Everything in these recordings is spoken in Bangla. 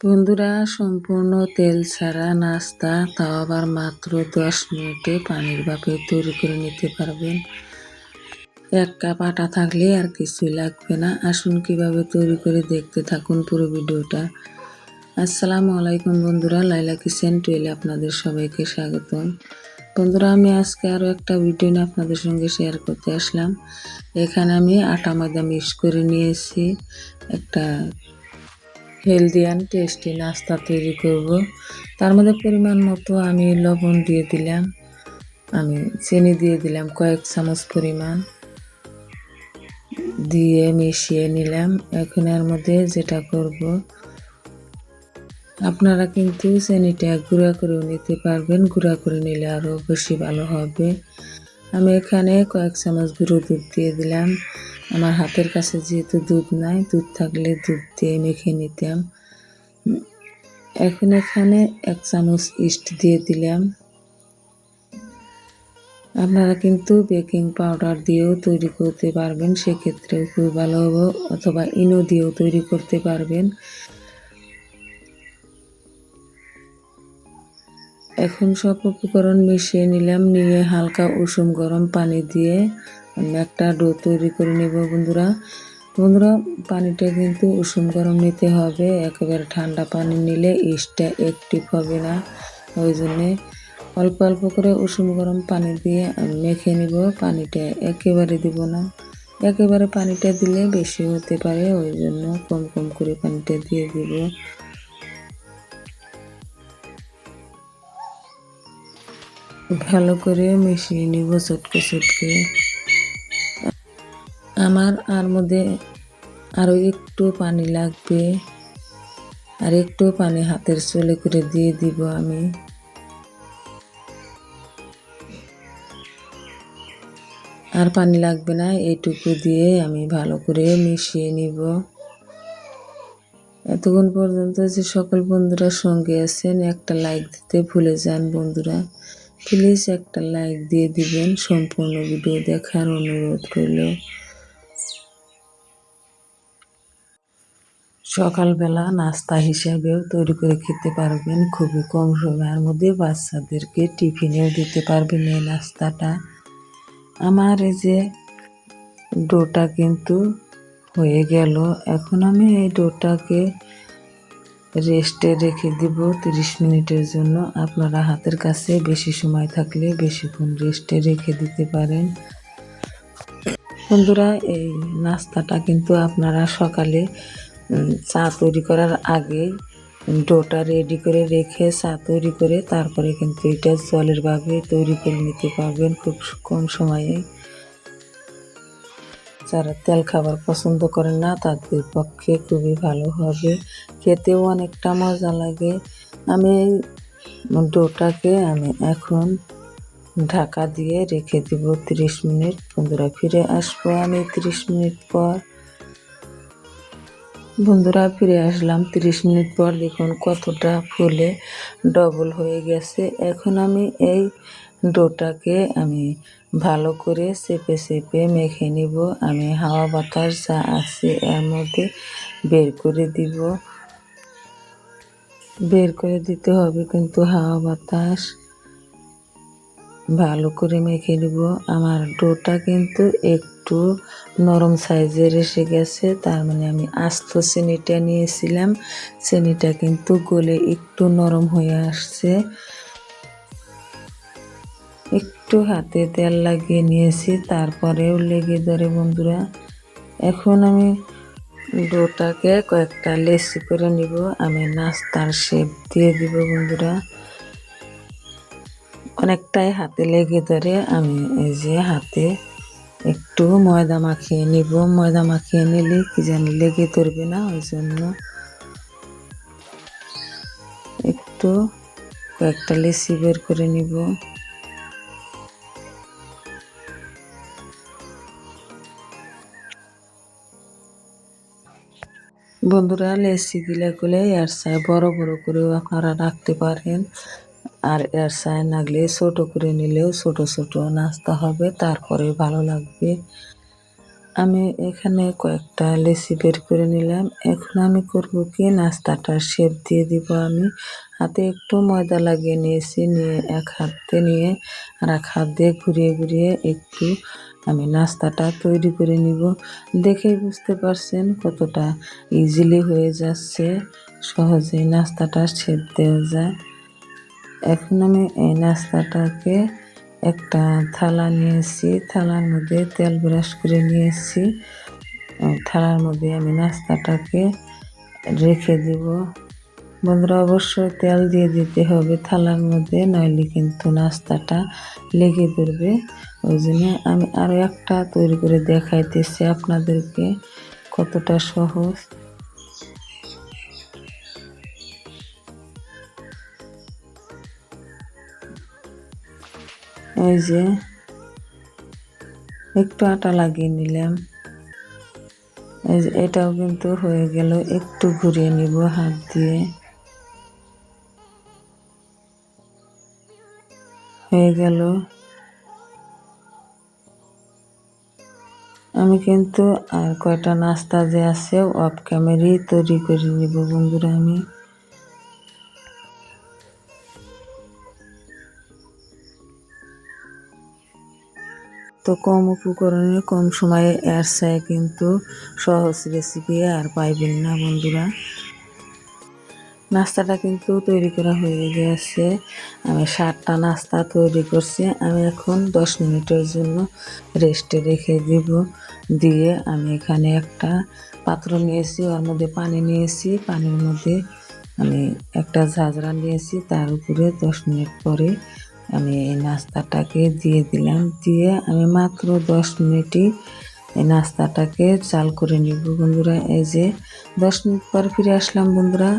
বন্ধুরা, সম্পূর্ণ তেল ছাড়া নাস্তা, তাও আবার মাত্র 10 মিনিটে পানির ভাপে তৈরি করে নিতে পারবেন। 1 কাপ আটা থাকলে আর কিছুই লাগবে না। আসুন কিভাবে তৈরি করে দেখতে থাকুন পুরো ভিডিওটা। আসসালামু আলাইকুম বন্ধুরা, লাইলা কিচেন টুয়েলে আপনাদের সবাইকে স্বাগতম। বন্ধুরা, আমি আজকে আরও একটা ভিডিও নিয়ে আপনাদের সঙ্গে শেয়ার করতে আসলাম। এখানে আমি আটা ময়দা মিক্স করে নিয়েছি, একটা হেলদি অ্যান্ড টেস্টি নাস্তা তৈরি করব। তার মধ্যে পরিমাণ মতো আমি লবণ দিয়ে দিলাম, আমি চিনি দিয়ে দিলাম কয়েক চামচ পরিমাণ, দিয়ে মিশিয়ে নিলাম। এখন এর মধ্যে যেটা করব, আপনারা কিন্তু চিনিটা গুঁড়া করেও নিতে পারবেন, গুঁড়া করে নিলে আরও বেশি ভালো হবে। আমি এখানে কয়েক চামচ গুঁড়ো দুধ দিয়ে দিলাম। আমার হাতের কাছে যেহেতু দুধ নাই, দুধ থাকলে দুধ দিয়ে মেখে নিতাম। এখন এখানে 1 চামচ ইস্ট দিয়ে দিলাম। আপনারা কিন্তু বেকিং পাউডার দিয়েও তৈরি করতে পারবেন, সেক্ষেত্রেও খুব ভালো হবে, অথবা ইনো দিয়েও তৈরি করতে পারবেন। এখন সব উপকরণ মিশিয়ে নিলাম, নিয়ে হালকা উষুম গরম পানি দিয়ে আমি একটা ডো তৈরি করে নেব। বন্ধুরা, পানিটা কিন্তু উষুম গরম নিতে হবে, একেবারে ঠান্ডা পানি নিলে ইস্টটা অ্যাক্টিভ হবে না। ওই জন্যে অল্প অল্প করে উষুম গরম পানি দিয়ে আমি মেখে নিব। পানিটা একেবারে দিব না, একেবারে পানিটা দিলে বেশি হতে পারে, ওই জন্য কম কম করে পানিটা দিয়ে দিব। ভালো করে মিশিয়ে নিব চটকে চটকে। আমার আর মধ্যে আরও একটু পানি লাগবে, আর একটু পানি হাতের চলে করে দিয়ে দিব আমি। আর পানি লাগবে না, এইটুকু দিয়ে আমি ভালো করে মিশিয়ে নিব। এতক্ষণ পর্যন্ত যে সকল বন্ধুরা সঙ্গে আছেন, একটা লাইক দিতে ভুলে যান বন্ধুরা, প্লিজ একটা লাইক দিয়ে দিবেন। সম্পূর্ণ ভিডিও দেখার অনুরোধ রইল। সকালবেলা নাস্তা হিসাবেও তৈরি করে খেতে পারবেন, খুবই কম সময়ের মধ্যে বাচ্চাদেরকে টিফিনেও দিতে পারবেন এই নাস্তাটা। আমার এই যে ডোটা কিন্তু হয়ে গেল। এখন আমি এই ডোটাকে রেস্টে রেখে দিব 30 মিনিটের জন্য। আপনারা হাতের কাছে বেশি সময় থাকলে বেশিক্ষণ রেস্টে রেখে দিতে পারেন। বন্ধুরা, এই নাস্তাটা কিন্তু আপনারা সকালে চা তৈরি করার আগে ডোটা রেডি করে রেখে চা তৈরি করে তারপরে কিন্তু এটা জলের ভাবে তৈরি করে নিতে পারবেন খুব কম সময়ে। যারা তেল খাবার পছন্দ করেন না, তাদের পক্ষে খুবই ভালো হবে, খেতেও অনেকটা মজা লাগে। আমি ডোটাকে আমি এখন ঢাকা দিয়ে রেখে দিব 30 মিনিট। বন্ধুরা, ফিরে আসবো আমি 30 মিনিট পর। বন্ধুরা, ফিরে আসলাম 30 মিনিট পর। দেখুন কতটা ফুলে ডবল হয়ে গেছে। এখন আমি এই ডোটাকে আমি ভালো করে চেপে চেপে মেখে নিব। আমি হাওয়া বাতাস যা আছে এর মধ্যে বের করে দিব, বের করে দিতে হবে কিন্তু হাওয়া বাতাস। ভালো করে মেখে নিব। আমার ডোটা কিন্তু একটু নরম সাইজের এসে গেছে, তার মানে আমি আস্ত চিনিটা নিয়েছিলাম, চিনিটা কিন্তু গলে একটু নরম হয়ে আসছে। একটু হাতে তেল লাগিয়ে নিয়েছি, তারপরেও লেগে ধরে বন্ধুরা। এখন আমি ডোটাকে কয়েকটা লেচি করে নিব, আমি নাস্তার শেপ দিয়ে দিব বন্ধুরা। অনেকটাই হাতে লেগে ধরে, আমি এই যে হাতে একটু ময়দা মাখিয়ে নিব। ময়দা মাখিয়ে নিলে কি জানি লেগে ধরবে না, ওই জন্য একটু কয়েকটা লেচি বের করে নিব। বন্ধুরা, লেচি গুলো এর চাই বড় বড় করেও আপনারা রাখতে পারেন, আর এর চাই নাগলে ছোট করে নিলেও ছোট ছোট নাস্তা হবে, তারপরে ভালো লাগবে। আমি এখানে কয়েকটা লেচি বের করে নিলাম। এখন আমি করব কি, নাস্তাটার শেপ দিয়ে দিব আমি। হাতে একটু ময়দা লাগিয়ে নিয়েছি, নিয়ে এক হাতে নিয়ে আর এক হাত দিয়ে ঘুরিয়ে ঘুরিয়ে একটু আমি নাস্তাটা তৈরি করে নিব। দেখেই বুঝতে পারছেন কতটা ইজিলি হয়ে যাচ্ছে, সহজেই নাস্তাটার শেপ দেওয়া যায়। এখন আমি এই নাস্তাটাকে একটা থালা নিয়েছি, থালার মধ্যে তেল ব্রাশ করে নিয়েছি। থালার মধ্যে আমি নাস্তাটাকে রেখে দিব। বন্ধুরা, অবশ্যই তেল দিয়ে দিতে হবে থালার মধ্যে, নইলে কিন্তু নাস্তাটা লেগে ধরবে। ওই জন্য আমি আরও একটা তৈরি করে দেখাইতেছি আপনাদেরকে কতটা সহজ। এই যে একটু আটা লাগিয়ে নিলাম, এই যে এটাও কিন্তু হয়ে গেল। একটু ঘুরিয়ে নিব হাত দিয়ে, হয়ে গেল। আমি কিন্তু আর কয়টা নাস্তা যে আছে অফ ক্যামেরাই তৈরি করে নিব বন্ধুরা। আমি তো কম উপকরণে কম সময়ে এর চাই কিন্তু সহজ রেসিপি আর পাইবেন না বন্ধুরা। নাস্তাটা কিন্তু তৈরি করা হয়ে গেছে। আমি 7টা নাস্তা তৈরি করছি। আমি এখন 10 মিনিটের জন্য রেস্টে রেখে দিব। দিয়ে আমি এখানে একটা পাত্র নিয়েছি, ওর মধ্যে পানি নিয়েছি, পানির মধ্যে আমি একটা ঝাঁঝরা নিয়েছি, তার উপরে 10 মিনিট পরে আমি এই নাস্তাটাকে দিয়ে দিলাম। দিয়ে আমি মাত্র 10 মিনিটই এই নাস্তাটাকে চাল করে নিব বন্ধুরা। এই যে 10 মিনিট পর ফিরে আসলাম বন্ধুরা,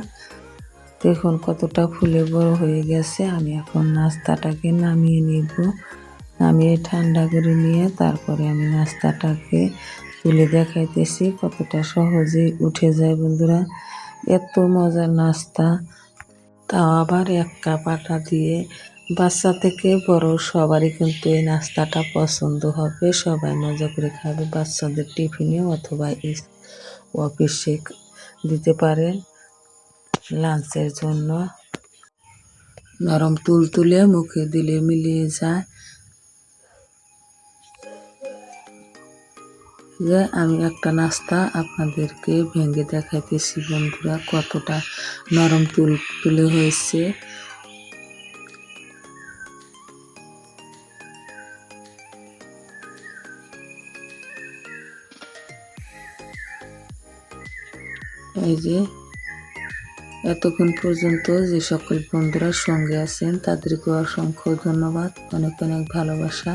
দেখুন কতটা ফুলে বড় হয়ে গেছে। আমি এখন নাস্তাটাকে নামিয়ে নিব। নামিয়ে ঠান্ডা করে নিয়ে তারপরে আমি নাস্তাটাকে তুলে দেখাইতেছি কতটা সহজেই উঠে যায় বন্ধুরা। এত মজার নাস্তা, তাও আবার 1 কাপ আটা দিয়ে। বাচ্চা থেকে বড় সবারই কিন্তু এই নাস্তাটা পছন্দ হবে, সবাই মজা করে খাবে। বাচ্চাদের টিফিনে অথবা অফিসে দিতে পারেন লাঞ্চের জন্য। নরম তুলতুলে, মুখে দিলে মিলিয়ে যায়। যে আমি একটা নাস্তা আপনাদেরকে ভেঙে দেখাইতেছি বন্ধুরা, কতটা নরম তুলতুলে হয়েছে। এই যে এতক্ষণ পর্যন্ত যে সকল বন্ধুরা সঙ্গে আছেন তাদেরকে অসংখ্য ধন্যবাদ, অনেক অনেক ভালোবাসা।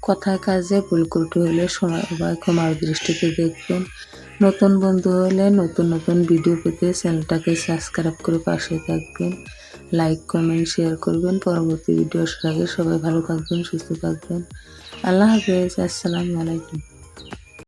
কথায় কাজে ভুল ত্রুটি হলে সবাই ক্ষমার দৃষ্টিতে দেখবেন। নতুন বন্ধু হলে নতুন নতুন ভিডিও পেতে চ্যানেলটাকে সাবস্ক্রাইব করে পাশে থাকবেন। লাইক কমেন্ট শেয়ার করবেন। পরবর্তী ভিডিও আসার আগে সবাই ভালো থাকবেন, সুস্থ থাকবেন। আল্লাহ হাফেজ, আসসালামু আলাইকুম।